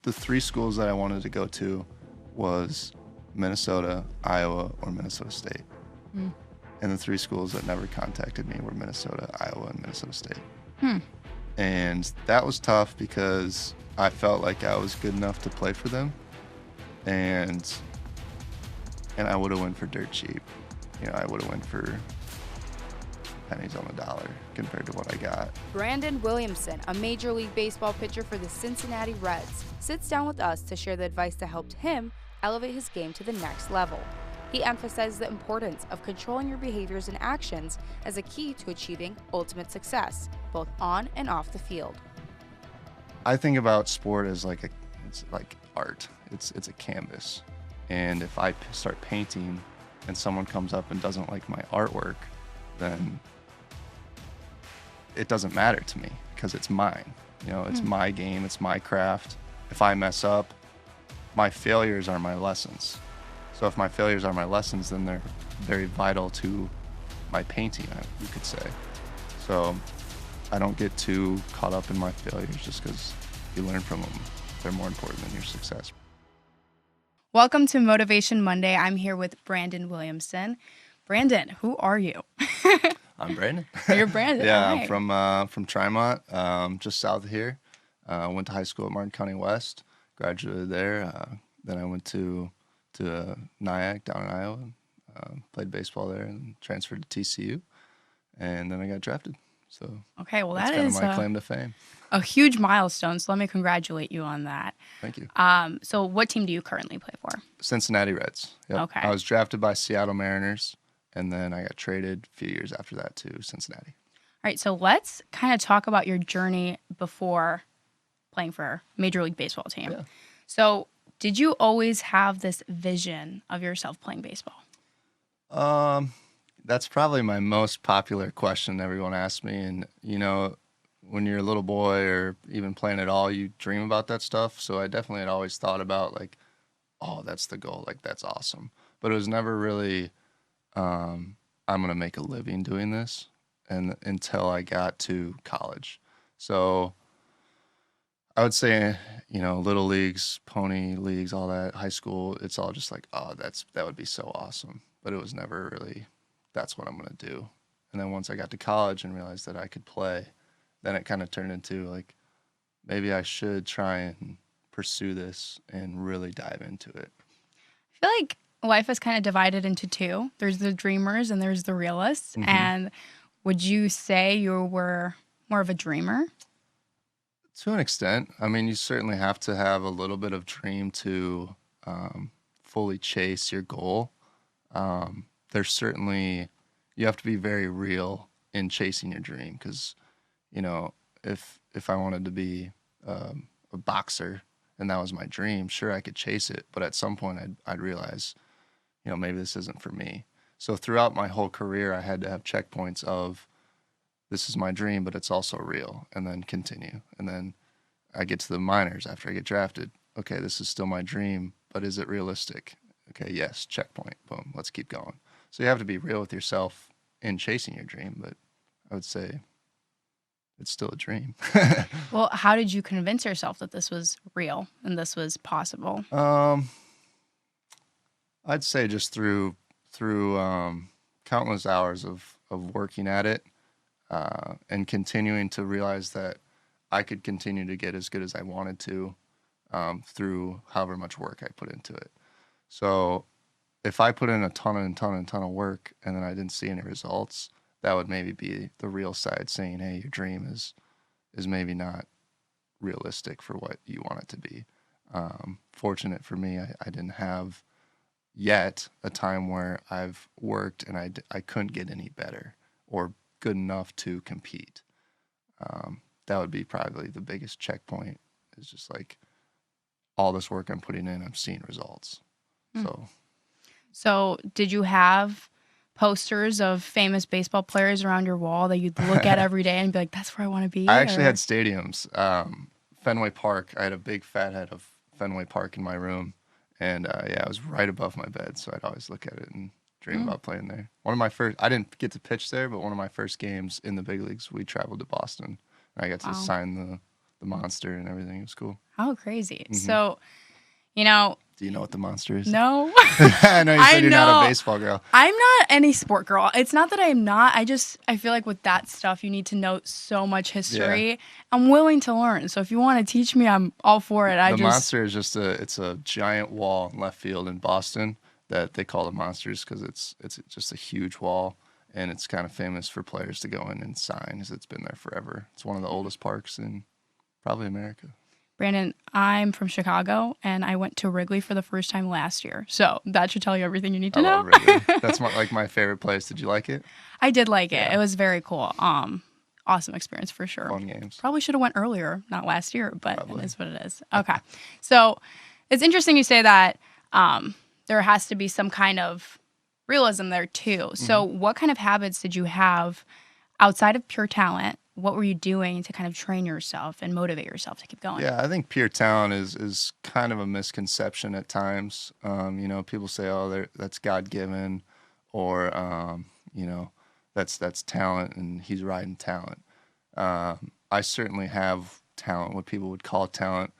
The three schools that I wanted to go to was Minnesota, Iowa, or Minnesota State. Mm. And the three schools that never contacted me were Minnesota, Iowa, and Minnesota State. Hmm. And that was tough because I felt like I was good enough to play for them, and I would have went for dirt cheap. I would have went for pennies on the dollar compared to what I got. Brandon Williamson, a Major League Baseball pitcher for the Cincinnati Reds, sits down with us to share the advice that helped him elevate his game to the next level. He emphasizes the importance of controlling your behaviors and actions as a key to achieving ultimate success, both on and off the field. I think about sport as it's like art. It's a canvas. And if I start painting and someone comes up and doesn't like my artwork, then it doesn't matter to me because it's mine. It's my game, it's my craft. If I mess up, my failures are my lessons. So if my failures are my lessons, then they're very vital to my painting, you could say. So I don't get too caught up in my failures just because you learn from them. They're more important than your success. Welcome to Motivation Monday. I'm here with Brandon Williamson. Brandon, who are you? I'm Brandon. You're Brandon. Yeah, all right. I'm from Trimont, just south of here. Went to high school at Martin County West, graduated there. Then I went to Nyack down in Iowa, played baseball there, and transferred to TCU, and then I got drafted. So Okay, well that's that kind is of my claim to fame. a huge milestone. So let me congratulate you on that. Thank you. So what team do you currently play for? Cincinnati Reds. Yep. Okay. I was drafted by Seattle Mariners, and then I got traded a few years after that to Cincinnati. All right, so let's kind of talk about your journey before playing for a Major League Baseball team. Yeah. So did you always have this vision of yourself playing baseball? That's probably my most popular question everyone asks me. And, when you're a little boy or even playing at all, you dream about that stuff. So I definitely had always thought about oh, that's the goal. That's awesome. But it was never really, I'm going to make a living doing this until I got to college. So I would say, little leagues, pony leagues, all that, high school, it's all just oh, that would be so awesome. But it was never really, that's what I'm going to do. And then once I got to college and realized that I could play, then it kind of turned into maybe I should try and pursue this and really dive into it. I feel like life is kind of divided into two. There's the dreamers and there's the realists. Mm-hmm. And would you say you were more of a dreamer? To an extent. I mean, you certainly have to have a little bit of dream to fully chase your goal. There's certainly, you have to be very real in chasing your dream because, if I wanted to be a boxer and that was my dream, sure, I could chase it. But at some point, I'd realize, maybe this isn't for me. So throughout my whole career, I had to have checkpoints of, this is my dream, but it's also real, and then continue. And then I get to the minors after I get drafted. Okay, this is still my dream, but is it realistic? Okay, yes, checkpoint, boom, let's keep going. So you have to be real with yourself in chasing your dream, but I would say it's still a dream. Well, how did you convince yourself that this was real and this was possible? I'd say just through countless hours of working at it, and continuing to realize that I could continue to get as good as I wanted to through however much work I put into it. So if I put in a ton of work and then I didn't see any results, that would maybe be the real side saying, hey, your dream is maybe not realistic for what you want it to be. Fortunate for me, I didn't have yet a time where I've worked and I couldn't get any better or good enough to compete. That would be probably the biggest checkpoint, is just all this work I'm putting in, I'm seeing results. So did you have posters of famous baseball players around your wall that you'd look at every day and be like, that's where I want to be? I actually had stadiums. Fenway Park, I had a big fat head of Fenway Park in my room. And it was right above my bed. So I'd always look at it and dream about playing there. I didn't get to pitch there, but one of my first games in the big leagues, we traveled to Boston. And I got to sign the monster and everything. It was cool. How crazy. Mhm. So, Do you know what the monster is? no. I know you said you're not know. a baseball girl. I'm not any sport girl. It's not that I'm not. I feel like with that stuff, you need to know so much history. I'm willing to learn. So if you want to teach me, I'm all for it. The monster is just it's a giant wall in left field in Boston that they call the Monsters because it's just a huge wall, and it's kind of famous for players to go in and sign because it's been there forever. It's one of the oldest parks in probably America. Brandon, I'm from Chicago, and I went to Wrigley for the first time last year. So that should tell you everything you need to I know. love Wrigley. That's my favorite place. Did you like it? I did like it. Yeah. It was very cool. Awesome experience for sure. Fun games. Probably should have went earlier, not last year, but Probably. It is what it is. Okay. So it's interesting you say that there has to be some kind of realism there too. So what kind of habits did you have outside of pure talent? What were you doing to kind of train yourself and motivate yourself to keep going? Yeah, I think pure talent is kind of a misconception at times. People say, "Oh, that's God given," or that's talent, and he's riding talent. I certainly have talent, what people would call talent,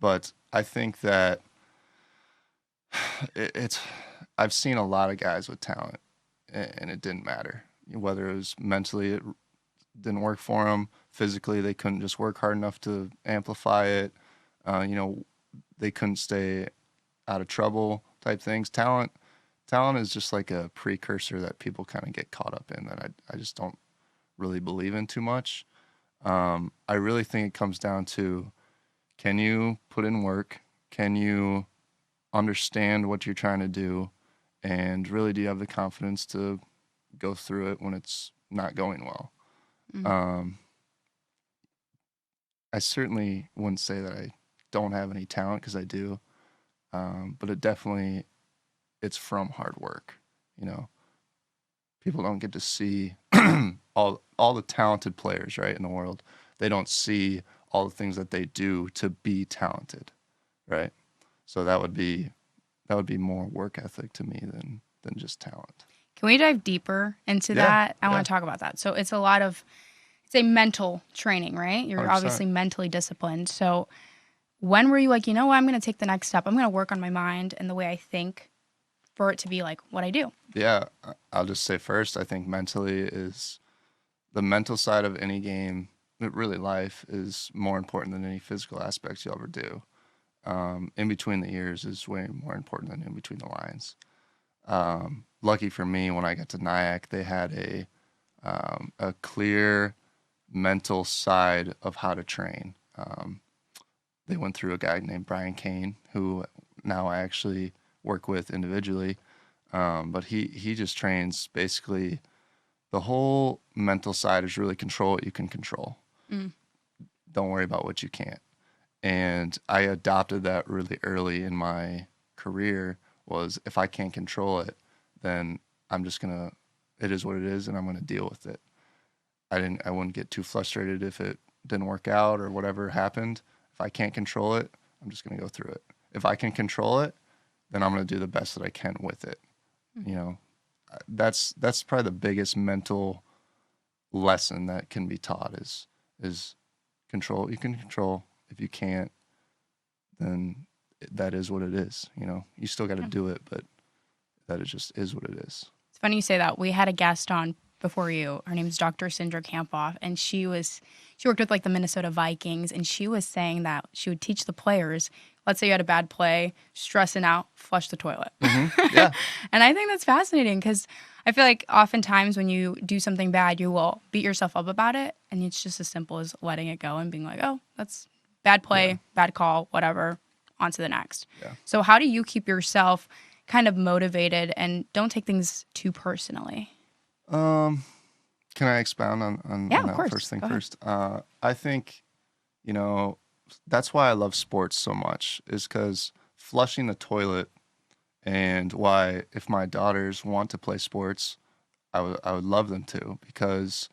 but I think that it's. I've seen a lot of guys with talent, and it didn't matter whether it was mentally it didn't work for them. Physically, they couldn't just work hard enough to amplify it. They couldn't stay out of trouble type things. Talent is just like a precursor that people kind of get caught up in that I just don't really believe in too much. I really think it comes down to, can you put in work? Can you understand what you're trying to do? And really, do you have the confidence to go through it when it's not going well? I certainly wouldn't say that I don't have any talent because I do, but it's from hard work. People don't get to see all the talented players, right, in the world. They don't see all the things that they do to be talented, right? So that would be more work ethic to me than just talent. Can we dive deeper into that? I want to talk about that. So it's a mental training, right? You're 100%. obviously mentally disciplined. So when were you like, you know what, I'm going to take the next step. I'm going to work on my mind and the way I think for it to be like what I do. Yeah, I'll just say first, I think mentally is the mental side of any game, really life, is more important than any physical aspects you'll ever do. In between the ears is way more important than in between the lines. Lucky for me, when I got to Nyack, they had a clear mental side of how to train. They went through a guy named Brian Kane, who now I actually work with individually, but he just trains basically the whole mental side is really control what you can control. Don't worry about what you can't. And I adopted that really early in my career. Was if I can't control it, then it is what it is, and I'm gonna deal with it. I wouldn't get too frustrated if it didn't work out or whatever happened. If I can't control it, I'm just gonna go through it. If I can control it, then I'm gonna do the best that I can with it. That's probably the biggest mental lesson that can be taught is control. You can control. If you can't, then that is what it is. You still got to do it, but that it just is what it is. It's funny you say that. We had a guest on before you. Her name's Dr. Sindra Kampoff, and she worked with like the Minnesota Vikings, and she was saying that she would teach the players, let's say you had a bad play, stressing out, flush the toilet. Yeah. And I think that's fascinating because I feel like oftentimes when you do something bad, you will beat yourself up about it, and it's just as simple as letting it go and being like, oh, that's bad play, bad call, whatever, on to the next. Yeah. So how do you keep yourself kind of motivated and don't take things too personally? Can I expound on Yeah, that of course. first thing Go ahead. first? I think, that's why I love sports so much, is because flushing the toilet, and why if my daughters want to play sports, I would love them to, because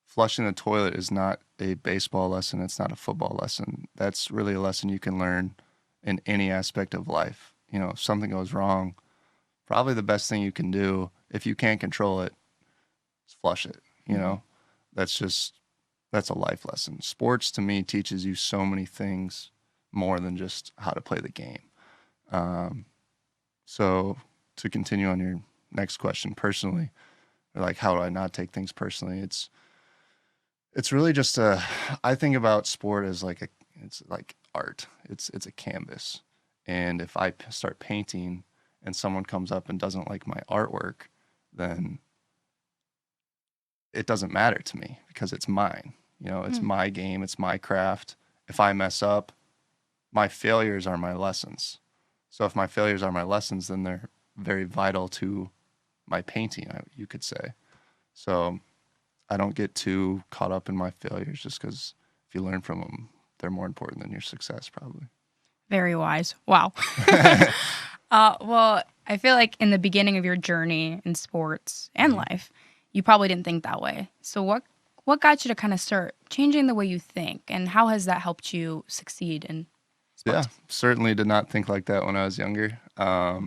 flushing the toilet is not a baseball lesson. It's not a football lesson. That's really a lesson you can learn in any aspect of life. If something goes wrong, probably the best thing you can do, if you can't control it, is flush it. That's that's a life lesson. Sports to me teaches you so many things more than just how to play the game. So to continue on your next question, personally, like how do I not take things personally? It's really just I think about sport as it's like art. It's a canvas. And if I start painting and someone comes up and doesn't like my artwork, then it doesn't matter to me because it's mine. It's my game, it's my craft. If I mess up, my failures are my lessons. So if my failures are my lessons, then they're very vital to my painting, you could say. So I don't get too caught up in my failures just because if you learn from them, they're more important than your success, probably. Very wise. Wow. Well, I feel like in the beginning of your journey in sports and life, you probably didn't think that way. So what got you to kind of start changing the way you think, and how has that helped you succeed in sports? Yeah, certainly did not think like that when I was younger. I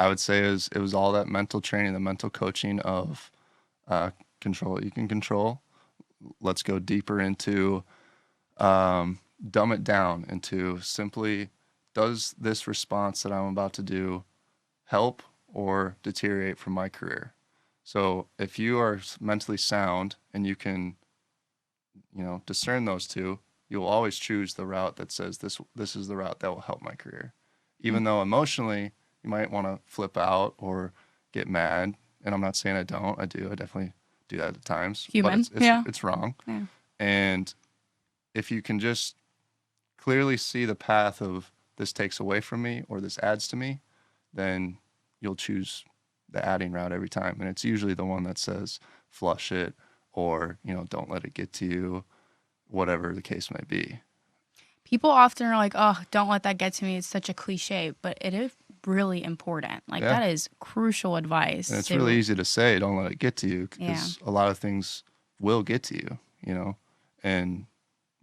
would say it was all that mental training, the mental coaching of control what you can control. Let's go deeper into dumb it down into simply, does this response that I'm about to do help or deteriorate from my career? So if you are mentally sound and you can, discern those two, you'll always choose the route that says this is the route that will help my career. Even though emotionally you might want to flip out or get mad, and I'm not saying I don't. I do. I definitely do that at times. Human. But it's wrong. Yeah. And if you can just clearly see the path of this takes away from me or this adds to me, then you'll choose the adding route every time. And it's usually the one that says flush it or, don't let it get to you, whatever the case may be. People often are like, oh, don't let that get to me. It's such a cliche, but it is really important. Like, Yeah. that is crucial advice. And it's really easy to say, don't let it get to you, Yeah. because a lot of things will get to you, and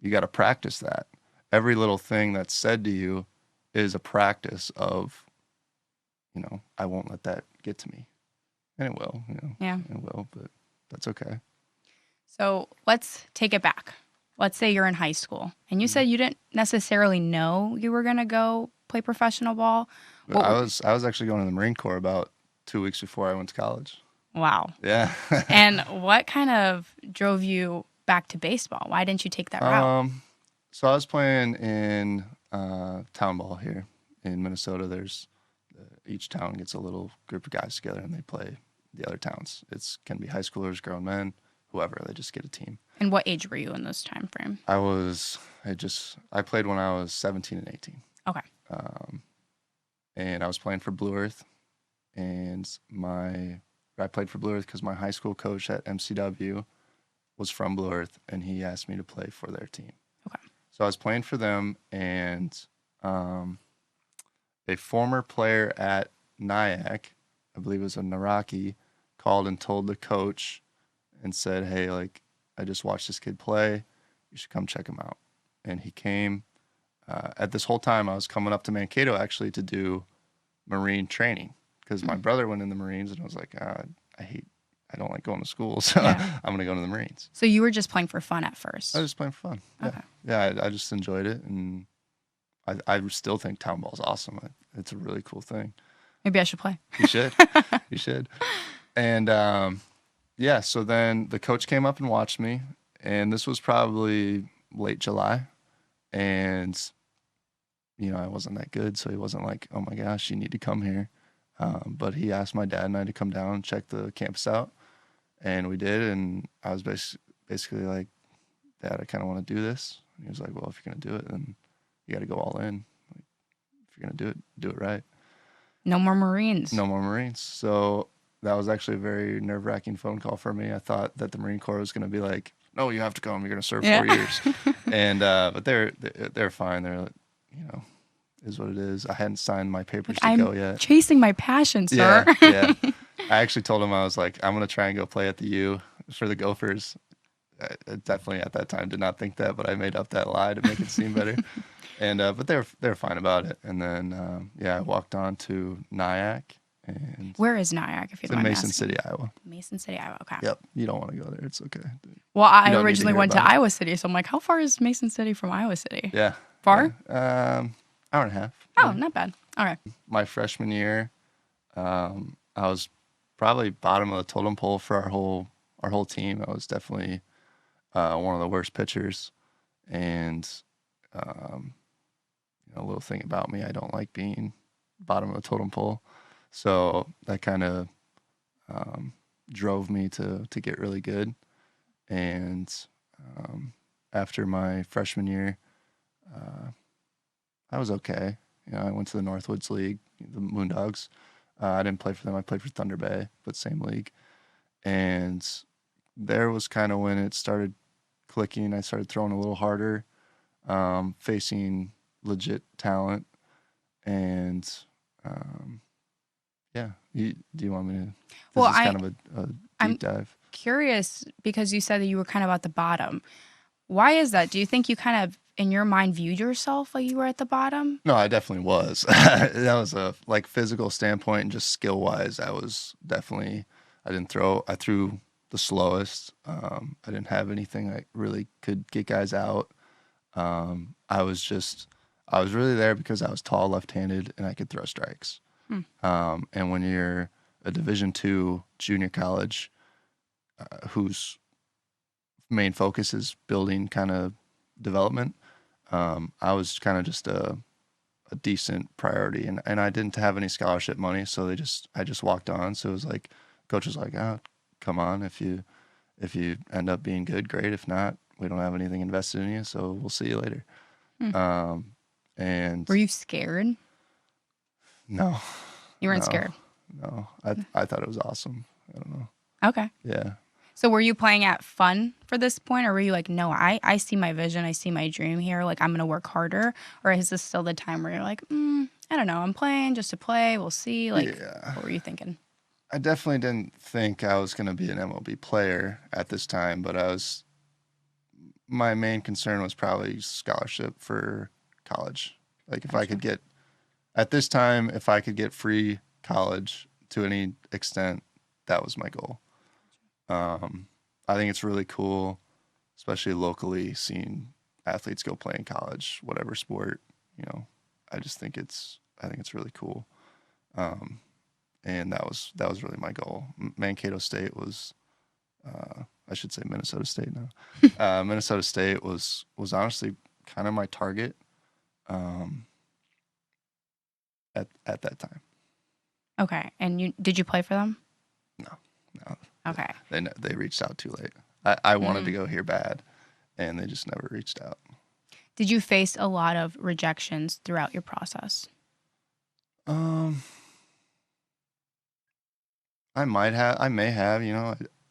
you got to practice that. Every little thing that's said to you is a practice of, I won't let that get to me. And it will, Yeah. it will, but that's okay. So let's take it back. Let's say you're in high school and you said you didn't necessarily know you were going to go play professional ball. But I was actually going to the Marine Corps about 2 weeks before I went to college. Wow. Yeah. And what kind of drove you back to baseball? Why didn't you take that route? So I was playing in town ball here in Minnesota. There's each town gets a little group of guys together and they play the other towns. It can be high schoolers, grown men, whoever. They just get a team. And what age were you in this time frame? I played when I was 17 and 18. Okay. And I was playing for Blue Earth, and I played for Blue Earth because my high school coach at MCW was from Blue Earth, and he asked me to play for their team. Okay. So I was playing for them, and a former player at Nyack, I believe it was a Naraki, called and told the coach and said, hey, I just watched this kid play. You should come check him out. And he came. At this whole time, I was coming up to Mankato actually to do Marine training because my brother went in the Marines, and I was like, I don't like going to school, so Yeah. I'm going to go to the Marines. So you were just playing for fun at first? I was just playing for fun. Okay. Yeah, I just enjoyed it, and I still think town ball is awesome. It's a really cool thing. Maybe I should play. You should. You should. And so then the coach came up and watched me, and this was probably late July, and I wasn't that good, so he wasn't like, oh my gosh, you need to come here. But he asked my dad and I to come down and check the campus out, and we did. And I was basically like, Dad, I kind of want to do this. And he was like, well, if you're gonna do it, then you got to go all in. Like, if you're gonna do it right. No more Marines. No more Marines. So that was actually a very nerve-wracking phone call for me. I thought that the Marine Corps was gonna be like, no, you have to come. You're gonna serve 4 years. And but they're fine. They're is what it is. I hadn't signed my papers to go yet. Chasing my passion, sir. Yeah. I actually told him, I was like, I'm gonna try and go play at the U for the Gophers. I definitely at that time did not think that, but I made up that lie to make it seem better. And but they're fine about it. And then I walked on to Nyack, And Where is Nyack, if you it's don't in mind me Mason asking? City, Iowa. Mason City, Iowa. Okay. Yep. You don't want to go there. It's okay. Well, I You don't need to originally hear went to about it. Iowa City, so I'm like, how far is Mason City from Iowa City? Yeah. Far? Yeah. Hour and a half. Oh, maybe. not bad. All right. My freshman year, I was probably bottom of the totem pole for our whole team. I was definitely one of the worst pitchers, and a little thing about me, I don't like being bottom of the totem pole, so that kind of drove me to get really good. And after my freshman year, I was okay. I went to the Northwoods League, the Moondogs. I didn't play for them. I played for Thunder Bay, but same league. And there was kind of when it started clicking. I started throwing a little harder, facing legit talent. And yeah, do you want me to? This Well, is kind of a I'm deep dive. curious because you said that you were kind of at the bottom. Why is that? Do you think you kind of, in your mind, viewed yourself like you were at the bottom? No, I definitely was. That was a physical standpoint and just skill wise. I was definitely. I threw the slowest. I didn't have anything that really could get guys out. I was really there because I was tall, left-handed, and I could throw strikes. And when you're a Division II junior college, whose main focus is building kind of development, I was kind of just a decent priority, and I didn't have any scholarship money, so I just walked on. So it was like, coach was like, "Oh, come on, if you end up being good, great. If not, we don't have anything invested in you, so we'll see you later." And Were you scared? no, You weren't no, scared. no, I thought it was awesome. I don't know. Okay. Yeah. So were you playing at fun for this point, or were you like, no, I see my vision, I see my dream here, like I'm going to work harder? Or is this still the time where you're like, I don't know, I'm playing just to play, we'll see? Like, Yeah. what were you thinking? I definitely didn't think I was going to be an MLB player at this time, but my main concern was probably scholarship for college. Like if I could get, at this time, if I could get free college to any extent, that was my goal. I think it's really cool, especially locally, seeing athletes go play in college, whatever sport. I think it's really cool. And that was really my goal. Mankato State was, I should say Minnesota State now. Minnesota State was honestly kind of my target at that time. Okay. And did you play for them? No. Okay. They reached out too late. I wanted to go here bad, and they just never reached out. Did you face a lot of rejections throughout your process? I may have,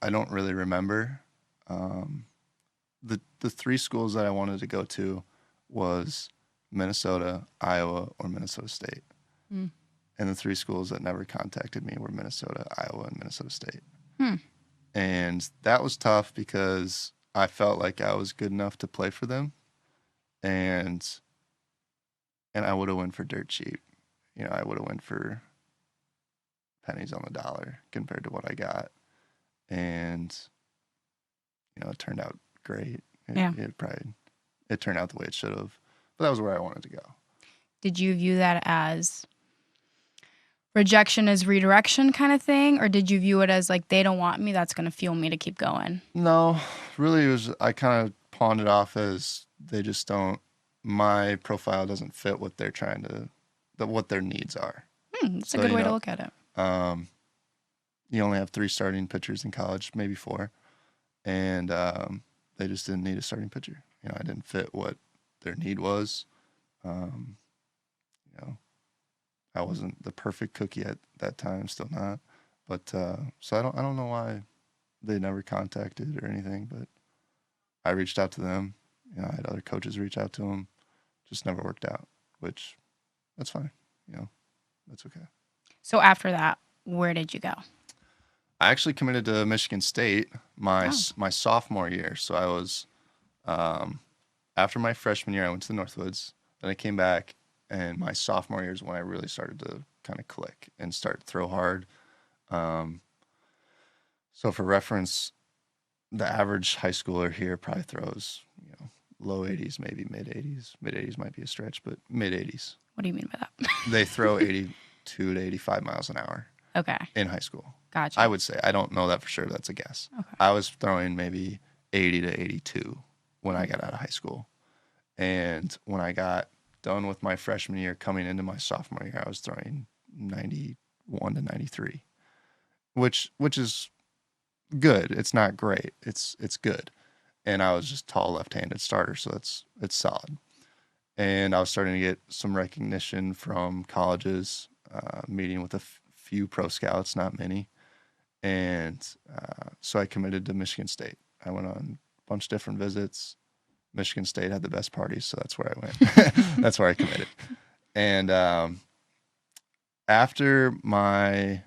I don't really remember. The three schools that I wanted to go to was Minnesota, Iowa, or Minnesota State. And the three schools that never contacted me were Minnesota, Iowa, and Minnesota State. And that was tough because I felt like I was good enough to play for them. And I would have went for dirt cheap. I would have went for pennies on the dollar compared to what I got. And, it turned out great. It turned out the way it should have. But that was where I wanted to go. Did you view that as rejection as redirection kind of thing? Or did you view it as like, they don't want me, that's going to fuel me to keep going? No, really, I kind of pawned it off as they just don't, my profile doesn't fit what they're what their needs are. That's a good way to look at it. You only have 3 starting pitchers in college, maybe 4. And they just didn't need a starting pitcher. I didn't fit what their need was. I wasn't the perfect cookie at that time, still not. But so I don't know why they never contacted or anything, but I reached out to them. I had other coaches reach out to them. Just never worked out, which that's fine. That's okay. So after that, where did you go? I actually committed to Michigan State my sophomore year. So I was, after my freshman year, I went to the Northwoods. Then I came back, and my sophomore year is when I really started to kind of click and start to throw hard. So for reference, the average high schooler here probably throws, low 80s, maybe mid 80s. Mid 80s might be a stretch, but mid 80s. What do you mean by that? They throw 82 to 85 miles an hour Okay. in high school. Gotcha. I would say. I don't know that for sure. That's a guess. Okay. I was throwing maybe 80 to 82 when I got out of high school. And when I got done with my freshman year, coming into my sophomore year, I was throwing 91 to 93, which is good. It's not great. It's good. And I was just tall left-handed starter, so it's solid. And I was starting to get some recognition from colleges, meeting with a few pro scouts, not many. And so I committed to Michigan State. I went on a bunch of different visits. Michigan State had the best parties, so that's where I went. That's where I committed. And after my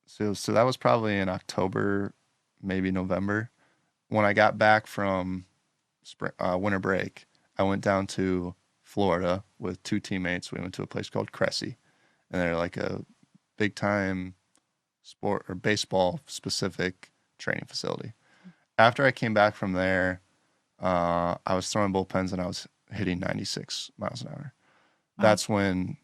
so that was probably in October, maybe November. When I got back from winter break, I went down to Florida with two teammates. We went to a place called KEYC, and they're like a big time sport or baseball specific training facility. After I came back from there, I was throwing bullpens and I was hitting 96 miles an hour. Wow. That's when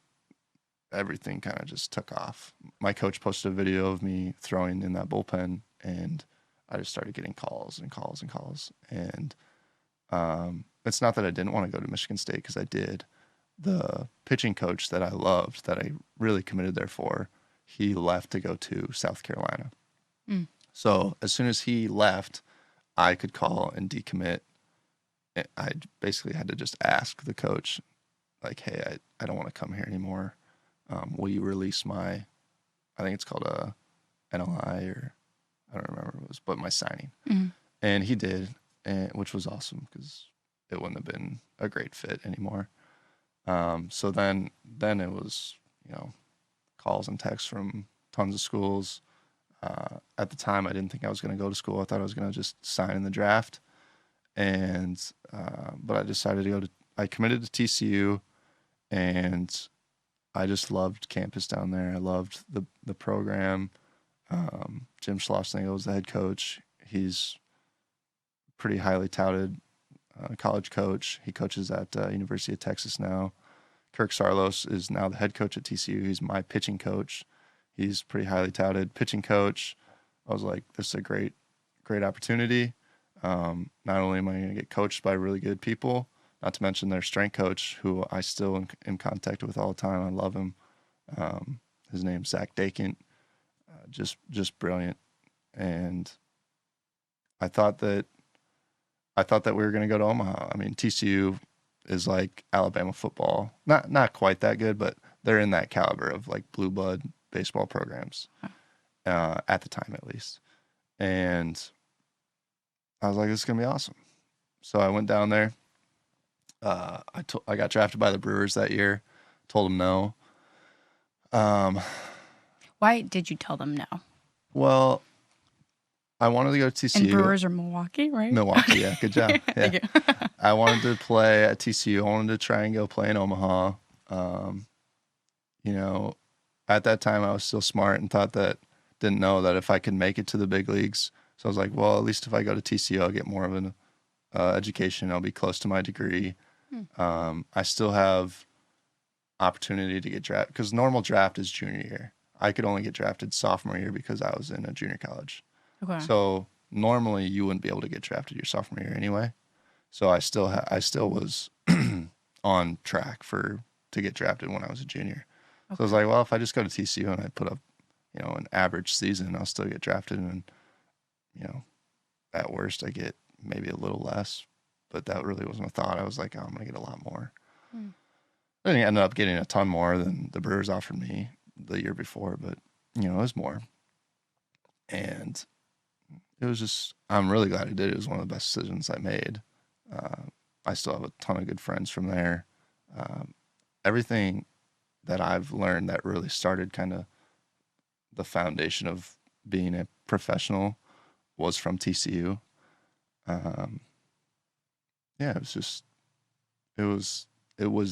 everything kind of just took off. My coach posted a video of me throwing in that bullpen, and I just started getting calls and calls and calls. And it's not that I didn't want to go to Michigan State, because I did. The pitching coach that I loved, that I really committed there for, he left to go to South Carolina. So as soon as he left, I could call and decommit. I basically had to just ask the coach, like, hey, I don't want to come here anymore. Will you release my, I think it's called a NLI, or I don't remember what it was, but my signing. And he did, which was awesome, because it wouldn't have been a great fit anymore. So then it was, calls and texts from tons of schools. At the time, I didn't think I was going to go to school. I thought I was going to just sign in the draft. And but I decided to I committed to TCU, and I just loved campus down there. I loved the program. Jim Schlossnagle was the head coach. He's pretty highly touted college coach. He coaches at University of Texas now. Kirk Sarlos is now the head coach at TCU. He's my pitching coach. He's pretty highly touted pitching coach. I was like, this is a great opportunity. Not only am I going to get coached by really good people, not to mention their strength coach, who I still am in contact with all the time. I love him. His name's Zach Dakant. Just brilliant. And I thought that we were going to go to Omaha. I mean, TCU is like Alabama football. Not quite that good, but they're in that caliber of like blue blood baseball programs, at the time at least. And I was like, this is going to be awesome. So I went down there. I got drafted by the Brewers that year. Told them no. Why did you tell them no? Well, I wanted to go to TCU. And Brewers are Milwaukee, right? Milwaukee, yeah. Good job. Yeah. Thank you. I wanted to play at TCU. I wanted to try and go play in Omaha. At that time I was still smart and didn't know that if I could make it to the big leagues. So I was like, well, at least if I go to TCU, I'll get more of an education. I'll be close to my degree. I still have opportunity to get drafted, because normal draft is junior year. I could only get drafted sophomore year because I was in a junior college. Okay. So normally you wouldn't be able to get drafted your sophomore year anyway. So I still was on track to get drafted when I was a junior. Okay. So I was like, well, if I just go to TCU and I put up, an average season, I'll still get drafted, and at worst I get maybe a little less. But that really wasn't a thought. I was like, oh, I'm gonna get a lot more. Then I ended up getting a ton more than the Brewers offered me the year before, but it was more. And it was just, I'm really glad I did it. It was one of the best decisions I made. I still have a ton of good friends from there. Everything that I've learned that really started kind of the foundation of being a professional was from TCU. It was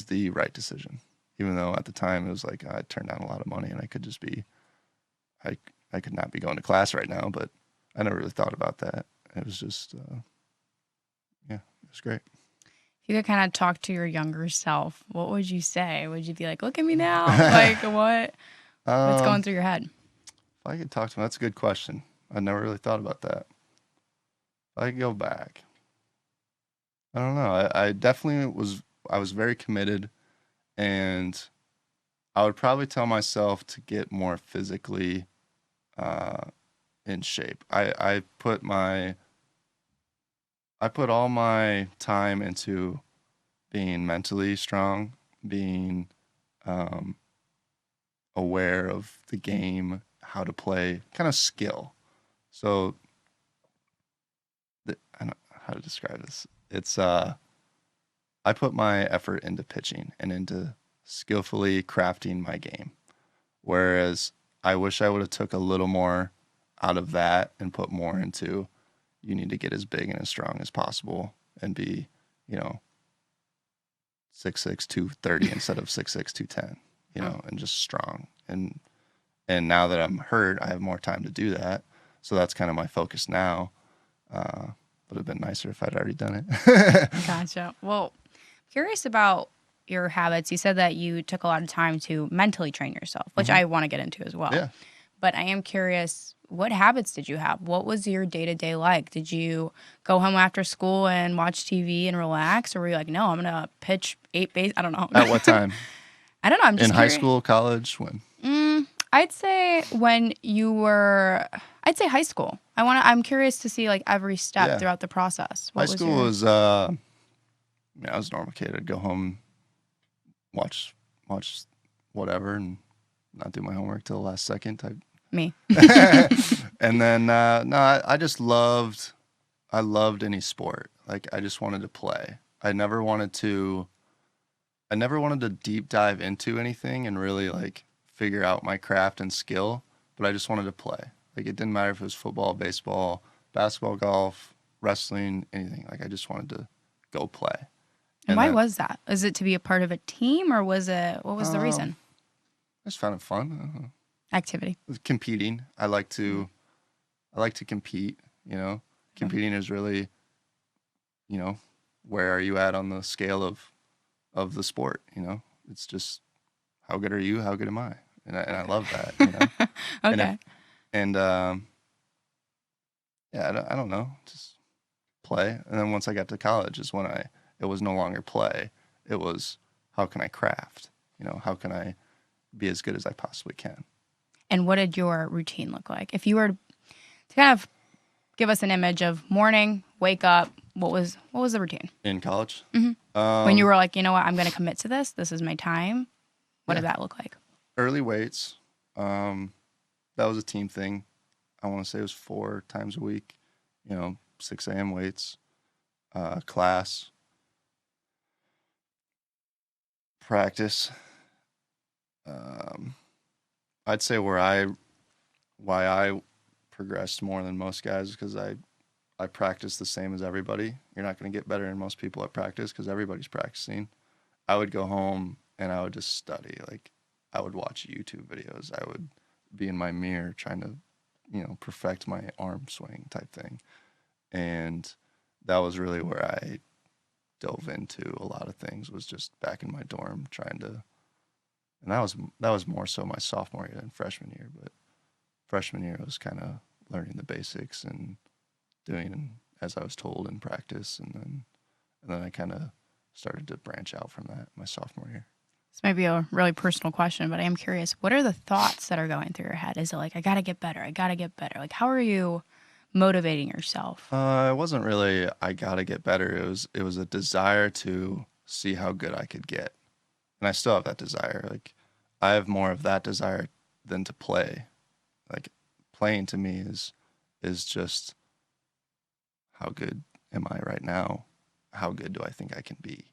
the right decision. even though at the time it was like I turned down a lot of money and I could just be, I could not be going to class right now, but I never really thought about that. It was just, yeah, it was great. If you could kind of talk to your younger self, what would you say? Would you be like, look at me now? Like, what's going through your head? If I could talk to him, that's a good question. I never really thought about that. If I could go back, I don't know. I definitely I was very committed, and I would probably tell myself to get more physically in shape. I put all my time into being mentally strong, being aware of the game, how to play, kind of skill. So I don't know how to describe this. It's I put my effort into pitching and into skillfully crafting my game. Whereas I wish I would have took a little more out of that and put more into you need to get as big and as strong as possible and be, 6'6", 230 instead of 6'6", 210, and just strong. And now that I'm hurt, I have more time to do that. So that's kind of my focus now. Would have been nicer if I'd already done it. Gotcha. Well, curious about your habits. You said that you took a lot of time to mentally train yourself, which I want to get into as well. Yeah. But I am curious, what habits did you have? What was your day-to-day like? Did you go home after school and watch TV and relax? Or were you like, no, I'm going to pitch 8 base? I don't know. At what time? I don't know. I'm just in high school, college, when? I'd say I'd say high school. I'm curious to see like every step throughout the process. High school was, I was a normal kid. I'd go home, watch whatever, and not do my homework till the last second. Me. And then, no, I loved any sport. Like, I just wanted to play. I never wanted to deep dive into anything and really like figure out my craft and skill, but I just wanted to play. Like, it didn't matter if it was football, baseball, basketball, golf, wrestling, anything. Like, I just wanted to go play. And why was that? Is it to be a part of a team, or what was the reason? I just found it fun. I don't know. Activity. Competing. I like to compete, Competing is really, where are you at on the scale of the sport, It's just, how good are you? How good am I? And I love that, Okay. I don't know, just play. And then once I got to college is when it was no longer play. It was, how can I craft? How can I be as good as I possibly can? And what did your routine look like? If you were to kind of give us an image of morning, wake up, what was the routine? In college? Mm-hmm. When you were like, you know what, I'm going to commit to this. This is my time. What did that look like? Early weights. That was a team thing. I want to say it was 4 times a week. 6 a.m. weights, class, practice. I'd say why I progressed more than most guys is because I practice the same as everybody. You're not going to get better than most people at practice because everybody's practicing. I would go home and I would just study. Like, I would watch YouTube videos. I would be in my mirror trying to, perfect my arm swing type thing. And that was really where I dove into a lot of things, was just back in my dorm trying to, and that was more so my sophomore year than freshman year. But freshman year was kind of learning the basics and doing as I was told in practice, and then I kind of started to branch out from that my sophomore year. This might be a really personal question, but I am curious, what are the thoughts that are going through your head? Is it like, I got to get better, I got to get better? Like, how are you motivating yourself? It wasn't really I got to get better. It was a desire to see how good I could get. And I still have that desire. Like, I have more of that desire than to play. Like, playing to me is just, how good am I right now? How good do I think I can be?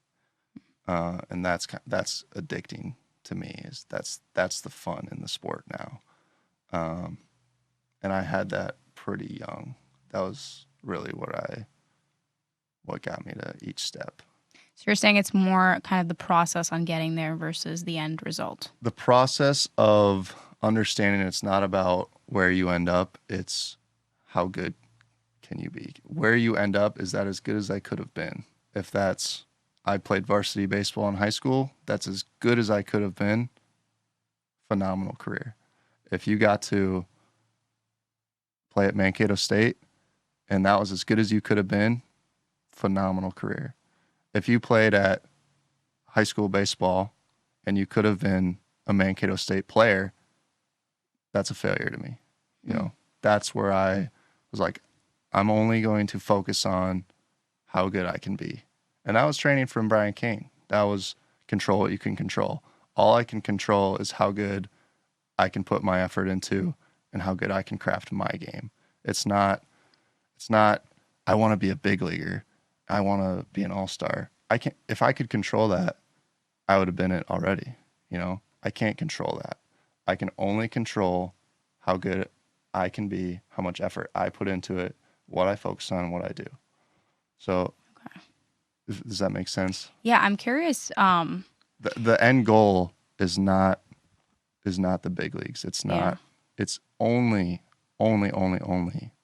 And that's addicting to me. That's the fun in the sport now. And I had that pretty young. That was really what got me to each step. So you're saying it's more kind of the process on getting there versus the end result. The process of understanding it's not about where you end up, it's how good can you be. Where you end up, is that as good as I could have been? If that's, I played varsity baseball in high school, that's as good as I could have been, phenomenal career. If you got to play at Mankato State and that was as good as you could have been, phenomenal career. If you played at high school baseball and you could have been a Mankato State player, that's a failure to me. You know, that's where I was like, I'm only going to focus on how good I can be. And that was training from Brian King. That was control what you can control. All I can control is how good I can put my effort into and how good I can craft my game. It's not I want to be a big leaguer. I want to be an all-star. I can't, if I could control that, I would have been it already. You know, I can't control that. I can only control how good I can be, how much effort I put into it, what I focus on, what I do. So, does that make sense? Yeah, I'm curious. The end goal is not the big leagues. It's not. Yeah. It's only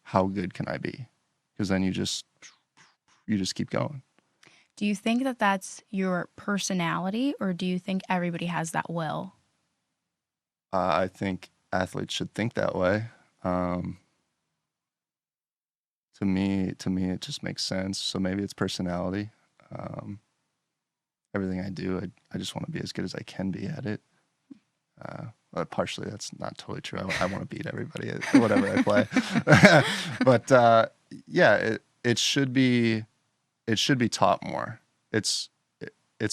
how good can I be? Because then you just keep going. Do you think that that's your personality, or do you think everybody has that will? I think athletes should think that way. To me, it just makes sense. So maybe it's personality. Everything I do, I just want to be as good as I can be at it. Partially, that's not totally true. I want to beat everybody at whatever I play. But yeah, it should be taught more. It's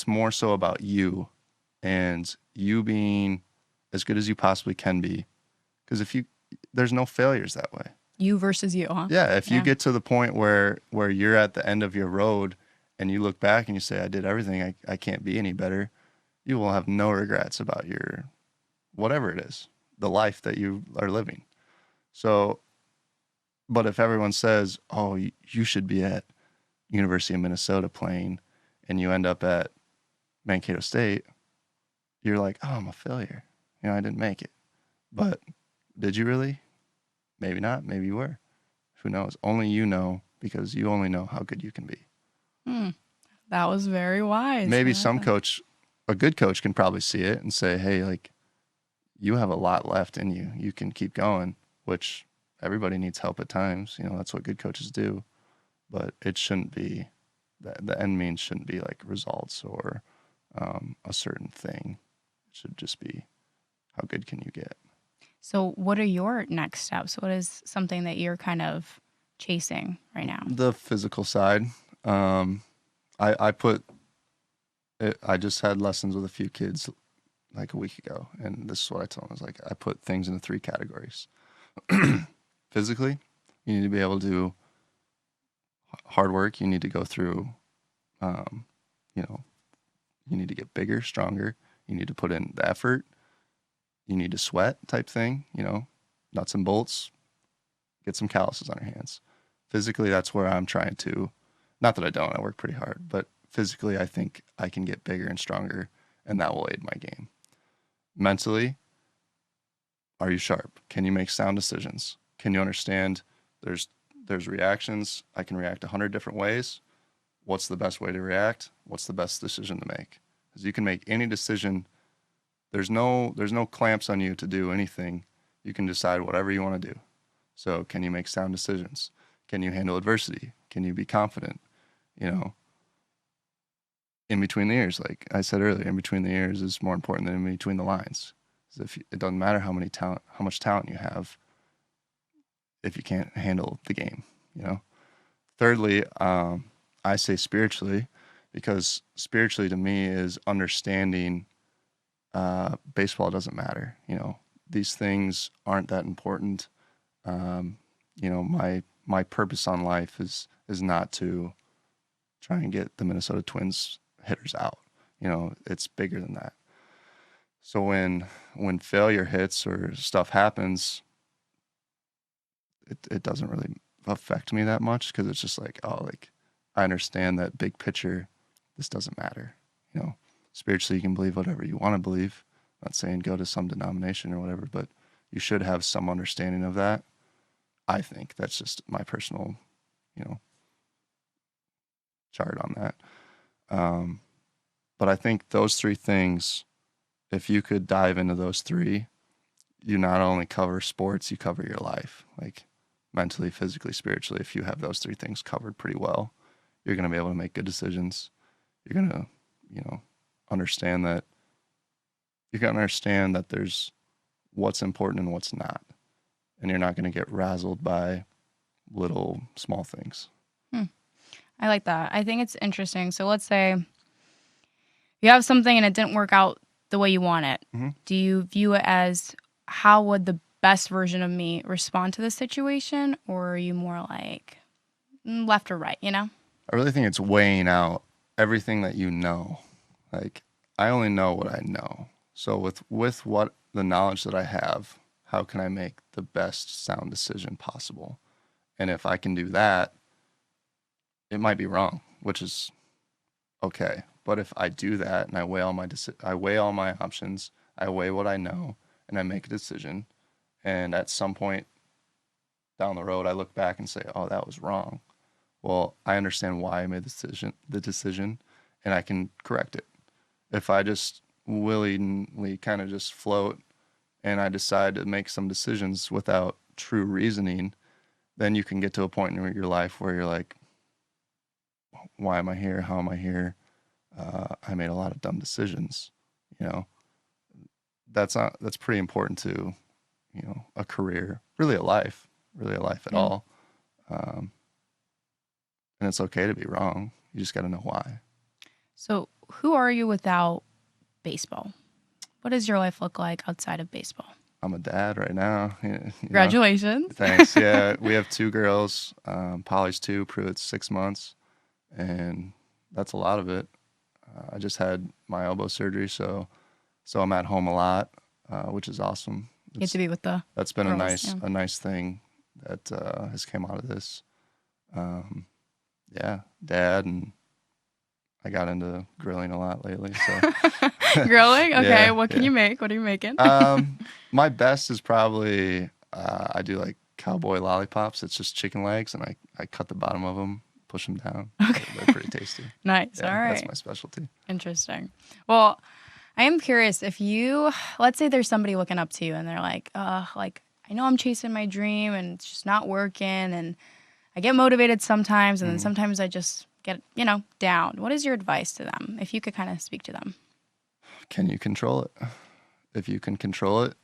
more so about you and you being as good as you possibly can be. Because there's no failures that way. You versus you, huh? Yeah, if you get to the point where you're at the end of your road and you look back and you say, I did everything, I can't be any better, you will have no regrets about your, whatever it is, the life that you are living. So, but if everyone says, oh, you should be at University of Minnesota playing, and you end up at Mankato State, you're like, oh, I'm a failure. You know, I didn't make it. But did you really? Maybe not. Maybe you were. Who knows? Only you know, because you only know how good you can be. That was very wise. Maybe some coach, a good coach, can probably see it and say, hey, like, you have a lot left in you. You can keep going, which everybody needs help at times. You know, that's what good coaches do. But it shouldn't be, the end means shouldn't be like results or a certain thing. It should just be, how good can you get? So what are your next steps? What is something that you're kind of chasing right now? The physical side. I just had lessons with a few kids like a week ago, and this is what I told them. I was like, I put things into 3 categories. Physically, you need to be able to do hard work. You need to go through, you know, you need to get bigger, stronger. You need to put in the effort. You need to sweat type thing, you know, nuts and bolts, get some calluses on your hands. Physically, that's where I'm trying to, not that I don't, I work pretty hard, but physically, I think I can get bigger and stronger, and that will aid my game. Mentally, are you sharp? Can you make sound decisions? Can you understand there's reactions? I can react 100 different ways. What's the best way to react? What's the best decision to make? Because you can make any decision. There's no clamps on you to do anything. You can decide whatever you want to do. So can you make sound decisions? Can you handle adversity? Can you be confident? You know, in between the ears, like I said earlier, in between the ears is more important than in between the lines. It doesn't matter how much talent you have if you can't handle the game, you know. Thirdly, I say spiritually, because spiritually to me is understanding baseball doesn't matter. You know, these things aren't that important. You know, my purpose on life is not to try and get the Minnesota Twins hitters out. You know, it's bigger than that. So when failure hits or stuff happens, it doesn't really affect me that much, because it's just like, oh, like I understand that big picture, this doesn't matter. You know, spiritually, you can believe whatever you want to believe. I'm not saying go to some denomination or whatever, but you should have some understanding of that. I think that's just my personal, you know, chart on that. But I think those three things, if you could dive into those three, you not only cover sports, you cover your life, like mentally, physically, spiritually. If you have those three things covered pretty well, you're going to be able to make good decisions. You're going to, you know, understand that there's what's important and what's not. And you're not going to get razzled by little small things. I like that. I think it's interesting. So let's say you have something and it didn't work out the way you want it. Mm-hmm. Do you view it as how would the best version of me respond to this situation? Or are you more like left or right, you know? I really think it's weighing out everything that you know. Like, I only know what I know. So with what the knowledge that I have, how can I make the best sound decision possible? And if I can do that, it might be wrong, which is okay. But if I do that and I weigh all my options, I weigh what I know, and I make a decision, and at some point down the road, I look back and say, "Oh, that was wrong." Well, I understand why I made the decision, and I can correct it. If I just willingly kind of just float and I decide to make some decisions without true reasoning, then you can get to a point in your life where you're like, why am I here? How am I here? I made a lot of dumb decisions. You know, that's pretty important to, you know, a career, really a life at all. And it's okay to be wrong. You just got to know why. So who are you without baseball? What does your life look like outside of baseball? I'm a dad right now. You know. Congratulations. Thanks. Yeah, we have 2 girls. Polly's 2, Pruitt's 6 months, and that's a lot of it. I just had my elbow surgery, so I'm at home a lot, which is awesome. You get to be with the That's been girls, a nice thing that has come out of this. Yeah, dad, and I got into grilling a lot lately. So grilling? Okay, Yeah, what can yeah. you make? What are you making? My best is probably I do like cowboy lollipops. It's just chicken legs, and I cut the bottom of them, push them down. Okay. They're pretty tasty. Nice. Yeah, All right. that's my specialty. Interesting. Well, I am curious if let's say there's somebody looking up to you and they're like, like, I know I'm chasing my dream and it's just not working, and I get motivated sometimes, and then sometimes I just get, down. What is your advice to them? If you could kind of speak to them. Can you control it? If you can control it,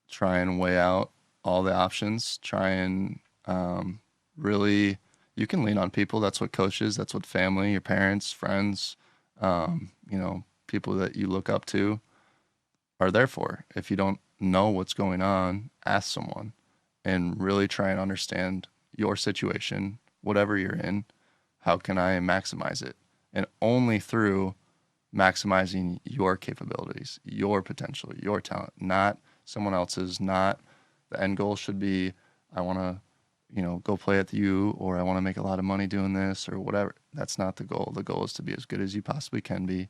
try and weigh out all the options. Try and really, you can lean on people. That's what coaches, that's what family, your parents, friends, people that you look up to are there for. If you don't know what's going on, ask someone and really try and understand your situation, whatever you're in. How can I maximize it? And only through maximizing your capabilities, your potential, your talent, not someone else's. Not the end goal should be, I want to, go play at the U, or I want to make a lot of money doing this or whatever. That's not the goal. The goal is to be as good as you possibly can be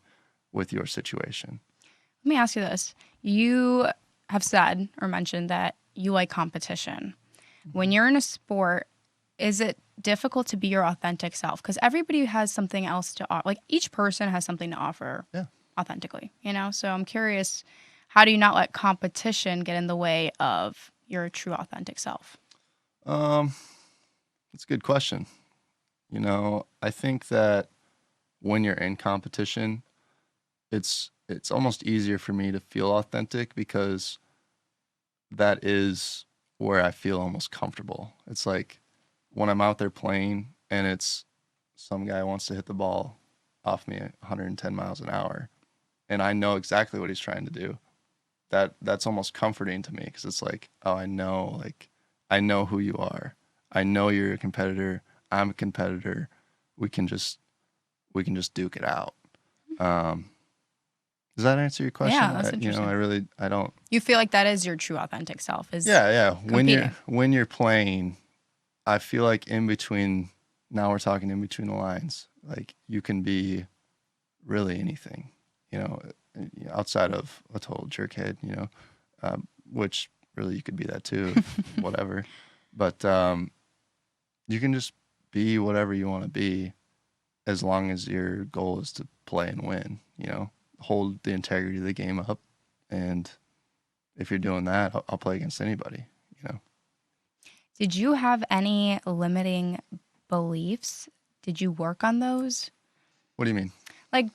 with your situation. Let me ask you this. You have said or mentioned that you like competition. When you're in a sport, is it difficult to be your authentic self? Because everybody has something else to offer. Like, each person has something to offer authentically, So I'm curious, how do you not let competition get in the way of your true authentic self? That's a good question. I think that when you're in competition, it's almost easier for me to feel authentic, because that is where I feel almost comfortable. It's like when I'm out there playing and it's some guy wants to hit the ball off me at 110 miles an hour, and I know exactly what he's trying to do. That's almost comforting to me, because it's like, oh, I know who you are. I know you're a competitor. I'm a competitor. We can just duke it out. Does that answer your question? Yeah, that's interesting. I don't. You feel like that is your true authentic self? Yeah. Competing. When you're playing, I feel like in between. Now we're talking in between the lines. Like, you can be really anything, you know, outside of a total jerkhead, which really you could be that too, if whatever. But you can just be whatever you want to be as long as your goal is to play and win, hold the integrity of the game up. And if you're doing that, I'll play against anybody, Did you have any limiting beliefs? Did you work on those? What do you mean? Like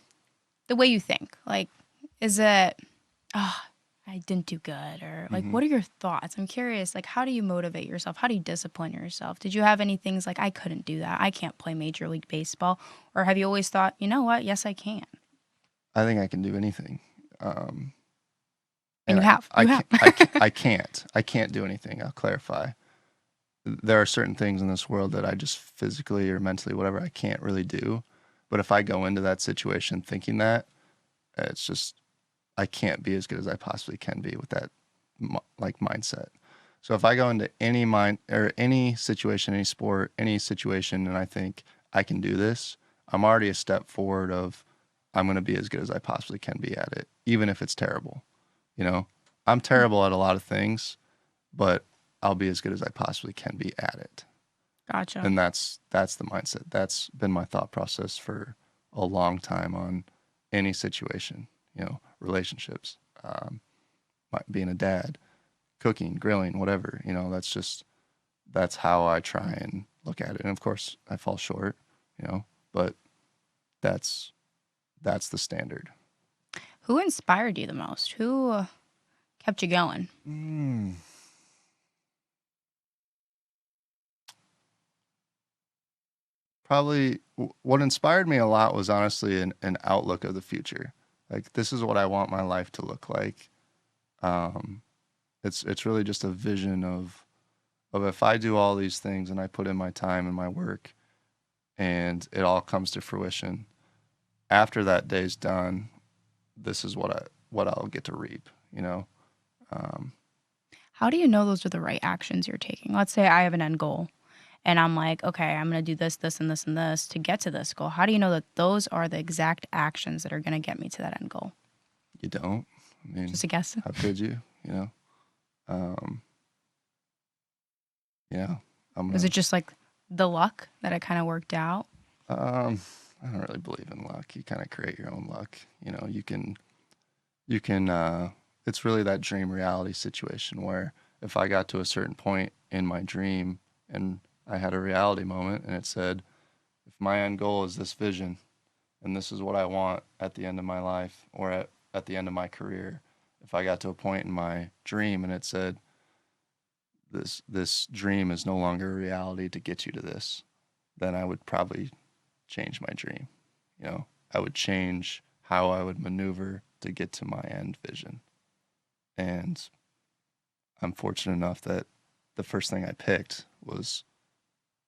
the way you think. Like, is it, oh, I didn't do good? Or like, what are your thoughts? I'm curious, like, how do you motivate yourself? How do you discipline yourself? Did you have any things like, I couldn't do that, I can't play Major League Baseball? Or have you always thought, you know what? Yes, I can. I think I can do anything. And And you have. I You can't, have. I can't do anything. I'll clarify. There are certain things in this world that I just physically or mentally, whatever, I can't really do. But if I go into that situation thinking that, it's just, I can't be as good as I possibly can be with that mindset. So if I go into any situation, any sport, any situation, and I think I can do this, I'm already a step forward of I'm going to be as good as I possibly can be at it, even if it's terrible. I'm terrible at a lot of things, but I'll be as good as I possibly can be at it. Gotcha. And that's the mindset. That's been my thought process for a long time on any situation, relationships, being a dad, cooking, grilling, whatever, that's how I try and look at it. And of course I fall short, but that's the standard. Who inspired you the most? Who kept you going? Probably what inspired me a lot was honestly an outlook of the future. Like, this is what I want my life to look like. It's really just a vision of if I do all these things and I put in my time and my work and it all comes to fruition, after that day's done, this is what I'll get to reap, How do you know those are the right actions you're taking? Let's say I have an end goal and I'm like, okay, I'm going to do this, this, and this, and this to get to this goal. How do you know that those are the exact actions that are going to get me to that end goal? You don't. I mean, just a guess. How could you? Yeah. Was it just like the luck that it kind of worked out? I don't really believe in luck. You kind of create your own luck. You can, it's really that dream reality situation where if I got to a certain point in my dream and I had a reality moment and it said, if my end goal is this vision and this is what I want at the end of my life or at the end of my career, if I got to a point in my dream and it said, this dream is no longer a reality to get you to this, then I would probably change my dream. I would change how I would maneuver to get to my end vision. And I'm fortunate enough that the first thing I picked was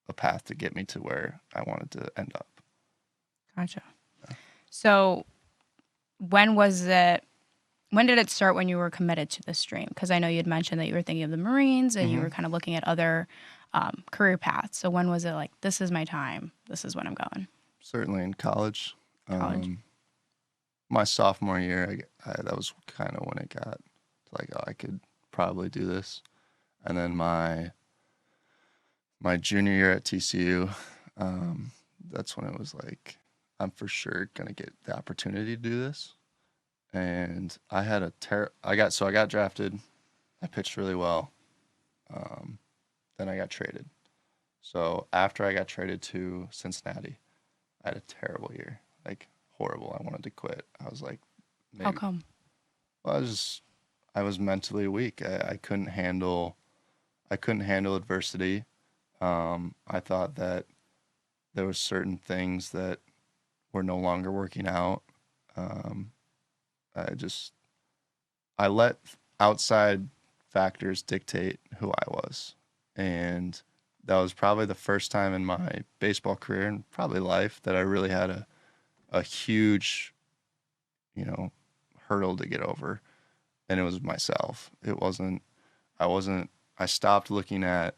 a path to get me to where I wanted to end up. Gotcha. Yeah. So when did it start when you were committed to this dream? Because I know you'd mentioned that you were thinking of the Marines and you were kind of looking at other career paths. So when was it like, this is my time, this is when I'm going? Certainly in college. My sophomore year, that was kind of when it got like, oh, I could probably do this. And then my junior year at TCU, that's when it was like, I'm for sure going to get the opportunity to do this. And I had I got drafted. I pitched really well. Then I got traded. So after I got traded to Cincinnati, I had a terrible year, like horrible. I wanted to quit. I was like, maybe. How come? Well, I was mentally weak. I couldn't handle adversity. I thought that there were certain things that were no longer working out. I let outside factors dictate who I was. And that was probably the first time in my baseball career and probably life that I really had a huge, hurdle to get over. And it was myself. I stopped looking at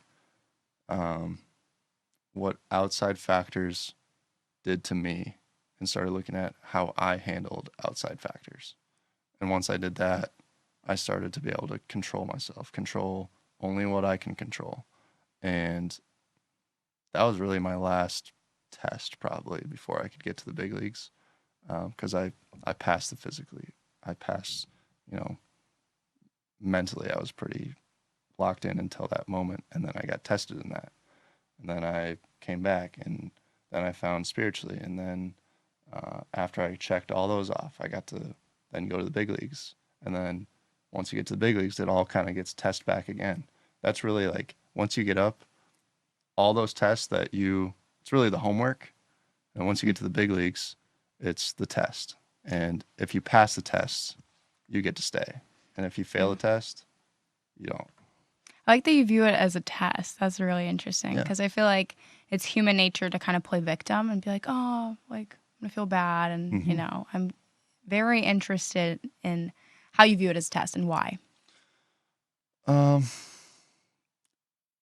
what outside factors did to me and started looking at how I handled outside factors. And once I did that, I started to be able to control myself, control only what I can control. And that was really my last test probably before I could get to the big leagues. Because I passed the physically. I passed, you know, mentally I was pretty locked in until that moment. And then I got tested in that. And then I came back and then I found spiritually. And then after I checked all those off, I got to then go to the big leagues. And then once you get to the big leagues, it all kind of gets test back again. That's really like, once you get up, all those tests it's really the homework. And once you get to the big leagues, it's the test. And if you pass the test, you get to stay. And if you fail the test, you don't. I like that you view it as a test. That's really interesting Yeah. because I feel like it's human nature to kind of play victim and be like, oh, like I'm gonna feel bad, and you know, I'm very interested in how you view it as a test and why. Um,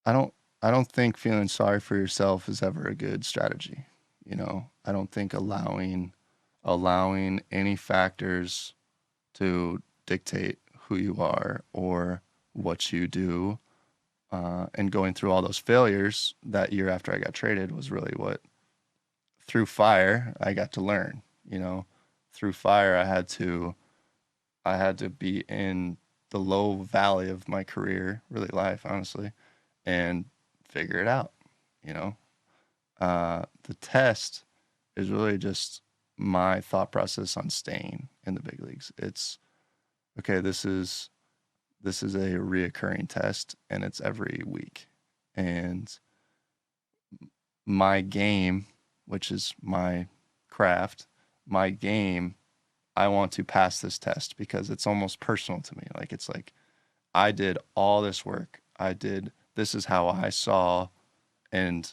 I don't think feeling sorry for yourself is ever a good strategy. You know, I don't think allowing any factors to dictate who you are or what you do, and going through all those failures that year after I got traded was really what, through fire, I got to learn. You know, through fire, I had to be in the low valley of my career, really life, honestly, and figure it out. You know, the test is really just my thought process on staying in the big leagues. It's okay. This is a reoccurring test, and it's every week. And my game, which is my craft, my game, I want to pass this test because it's almost personal to me. Like, it's like I did all this work. This is how I saw and,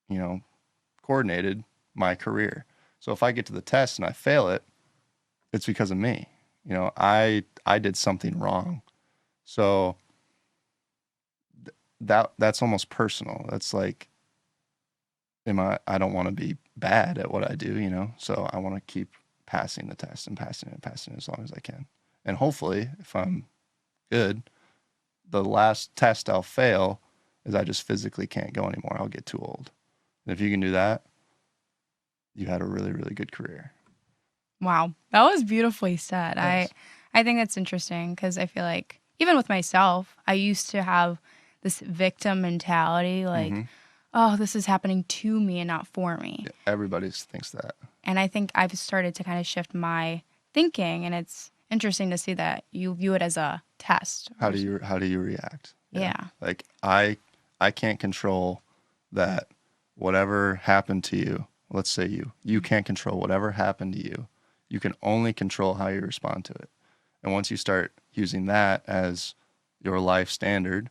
you know, coordinated my career. So if I get to the test and I fail it, it's because of me. You know, I did something wrong. So that's almost personal. That's like, I don't want to be bad at what I do, you know? So I want to keep passing the test and passing it and passing it as long as I can. And hopefully, if I'm good, the last test I'll fail is I just physically can't go anymore. I'll get too old. And if you can do that, you had a really, really good career. Wow, that was beautifully said. Thanks. I think that's interesting because I feel like even with myself, I used to have this victim mentality, like, oh, this is happening to me and not for me. Yeah, everybody thinks that. And I think I've started to kind of shift my thinking, and it's interesting to see that you view it as a test. How do you react? Yeah. Like I can't control that. Whatever happened to you, let's say you can't control whatever happened to you. You can only control how you respond to it. And once you start using that as your life standard,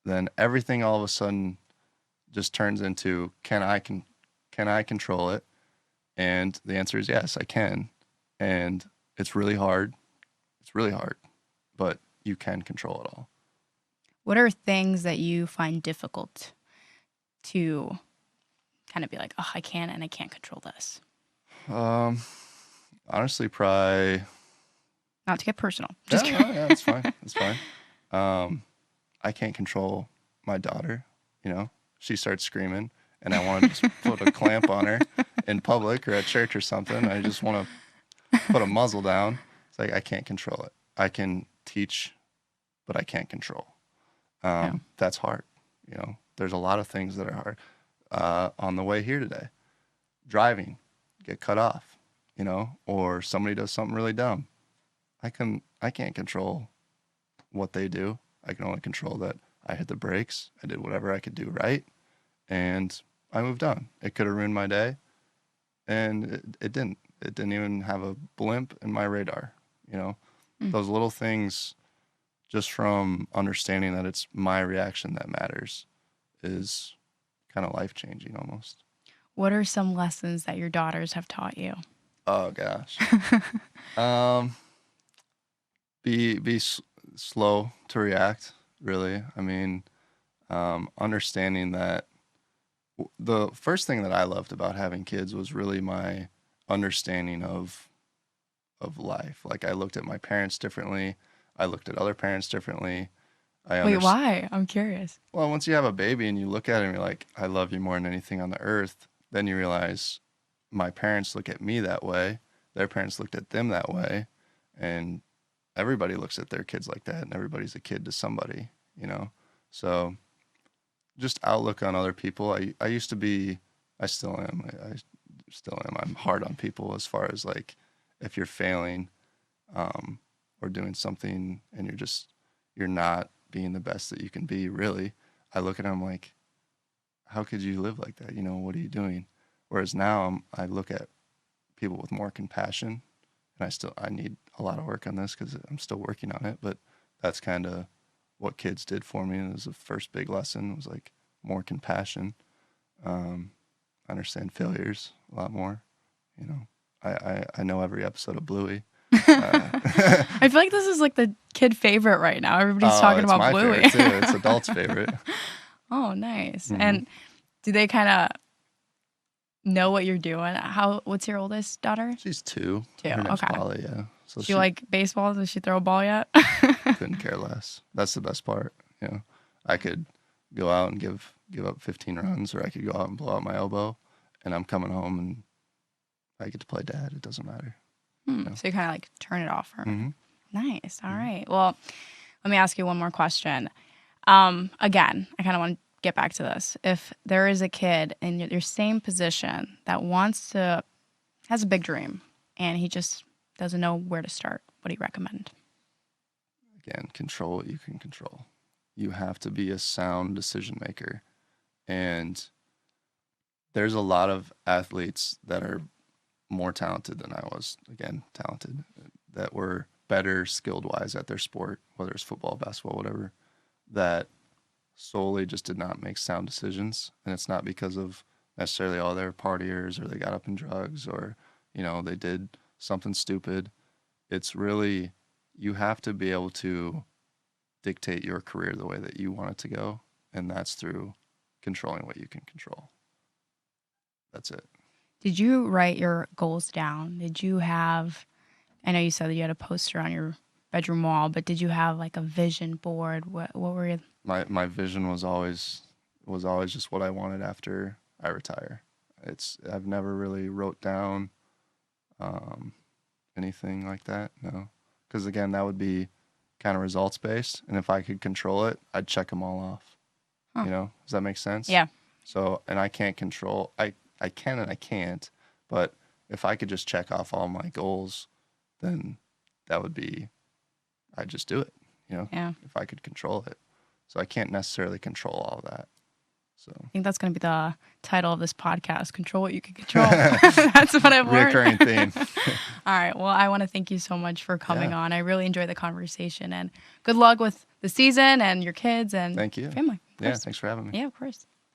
then everything all of a sudden just turns into, can I control it? And the answer is yes, I can. And it's really hard. It's really hard, but you can control it all. What are things that you find difficult to kind of be like, oh, I can't control this? Honestly, probably. Not to get personal. Just Yeah, yeah, it's fine. It's fine. I can't control my daughter. You know, she starts screaming, and I want to just put a clamp on her in public or at church or something. I just want to put a muzzle down. It's like I can't control it. I can teach, but I can't control. That's hard. You know, there's a lot of things that are hard. On the way here today, driving, get cut off, you know, or somebody does something really dumb. I can't control what they do. I can only control that I hit the brakes. I did whatever I could do right, and I moved on. It could have ruined my day, and it didn't. It didn't even have a blimp in my radar. You know, those little things, just from understanding that it's my reaction that matters, is kind of life-changing almost. What are some lessons that your daughters have taught you? Oh gosh. Be slow to react, really. I mean, understanding that the first thing that I loved about having kids was really my understanding of life. Like, I looked at my parents differently. I looked at other parents differently. Wait, why? I'm curious. Well, once you have a baby and you look at it and you're like, I love you more than anything on the earth, then you realize my parents look at me that way. Their parents looked at them that way. And everybody looks at their kids like that. And everybody's a kid to somebody, you know? So just outlook on other people. I used to be, I still am. I still am. I'm hard on people as far as like, if you're failing or doing something and you're not being the best that you can be, really, I look at them like, how could you live like that? You know, what are you doing? Whereas now I look at people with more compassion, and I need a lot of work on this because I'm still working on it, but that's kind of what kids did for me. It was the first big lesson, was like more compassion. I understand failures a lot more, you know. I know every episode of Bluey. I feel like this is like the kid favorite right now. Everybody's talking about my Bluey. Favorite too. It's adults' favorite. Oh, nice. Mhm. And do they kind of know what you're doing? What's your oldest daughter? She's 2. 2, Her name's okay. Polly, yeah. So She like baseball? Does she throw a ball yet? couldn't care less. That's the best part. You know, I could go out and give up 15 runs, or I could go out and blow out my elbow, and I'm coming home and I get to play dad. It doesn't matter. Yeah. So you kind of like turn it off for her. Mm-hmm. Nice. All right. Well, let me ask you one more question. Again, I kind of want to get back to this. If there is a kid in your same position that has a big dream, and he just doesn't know where to start, what do you recommend? Again, control what you can control. You have to be a sound decision maker. And there's a lot of athletes that are more talented than I was, talented, that were better skilled-wise at their sport, whether it's football, basketball, whatever, that solely just did not make sound decisions. And it's not because of necessarily, oh, they're partiers or they got up in drugs or, you know, they did something stupid. It's really, you have to be able to dictate your career the way that you want it to go, and that's through controlling what you can control. That's it. Did you write your goals down? I know you said that you had a poster on your bedroom wall, but did you have like a vision board? What were you? My vision was always just what I wanted after I retire. I've never really wrote down anything like that, no. Because again, that would be kind of results based, and if I could control it, I'd check them all off. Huh. You know, does that make sense? Yeah. So, and I can't control. I can and I can't. But if I could just check off all my goals, then that would be, I'd just do it. You know, Yeah. if I could control it. So I can't necessarily control all of that. So I think that's going to be the title of this podcast: "Control what you can control." That's what I've learned. Reoccurring theme. All right. Well, I want to thank you so much for coming Yeah. on. I really enjoyed the conversation, and good luck with the season and your kids and Thank you. family. Of Yeah, course. thanks for having me. Yeah, of course.